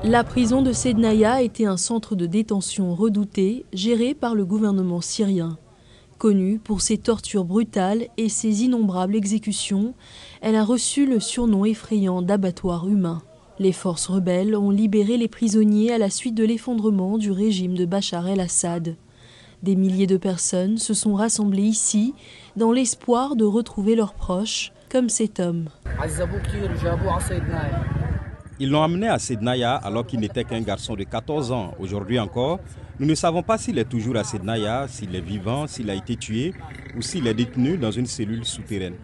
La prison de Sednaya était un centre de détention redouté, géré par le gouvernement syrien. Connue pour ses tortures brutales et ses innombrables exécutions, elle a reçu le surnom effrayant d'abattoir humain. Les forces rebelles ont libéré les prisonniers à la suite de l'effondrement du régime de Bachar el-Assad. Des milliers de personnes se sont rassemblées ici dans l'espoir de retrouver leurs proches, comme cet homme. Ils l'ont amené à Sednaya alors qu'il n'était qu'un garçon de 14 ans. Aujourd'hui encore, nous ne savons pas s'il est toujours à Sednaya, s'il est vivant, s'il a été tué ou s'il est détenu dans une cellule souterraine.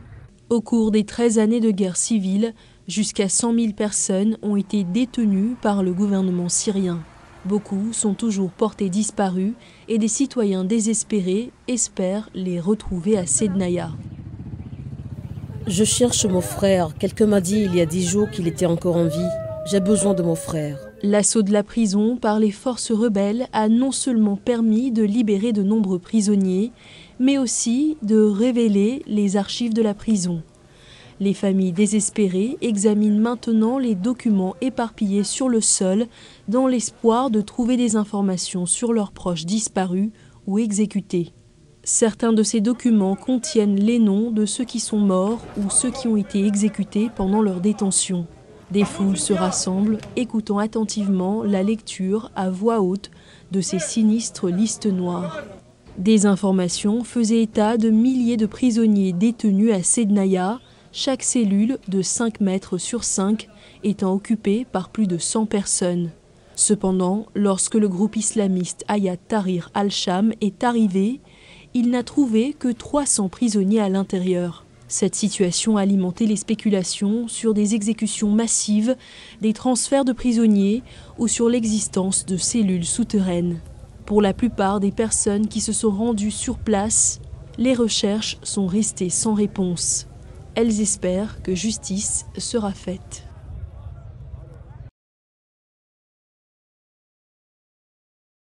Au cours des 13 années de guerre civile, jusqu'à 100 000 personnes ont été détenues par le gouvernement syrien. Beaucoup sont toujours portés disparus et des citoyens désespérés espèrent les retrouver à Sednaya. Je cherche mon frère. Quelqu'un m'a dit il y a 10 jours qu'il était encore en vie. J'ai besoin de mon frère. L'assaut de la prison par les forces rebelles a non seulement permis de libérer de nombreux prisonniers, mais aussi de révéler les archives de la prison. Les familles désespérées examinent maintenant les documents éparpillés sur le sol dans l'espoir de trouver des informations sur leurs proches disparus ou exécutés. Certains de ces documents contiennent les noms de ceux qui sont morts ou ceux qui ont été exécutés pendant leur détention. Des foules se rassemblent, écoutant attentivement la lecture à voix haute de ces sinistres listes noires. Des informations faisaient état de milliers de prisonniers détenus à Sednaya, chaque cellule de 5 mètres sur 5 étant occupée par plus de 100 personnes. Cependant, lorsque le groupe islamiste Hayat Tahrir al-Sham est arrivé, il n'a trouvé que 300 prisonniers à l'intérieur. Cette situation a alimenté les spéculations sur des exécutions massives, des transferts de prisonniers ou sur l'existence de cellules souterraines. Pour la plupart des personnes qui se sont rendues sur place, les recherches sont restées sans réponse. Elles espèrent que justice sera faite.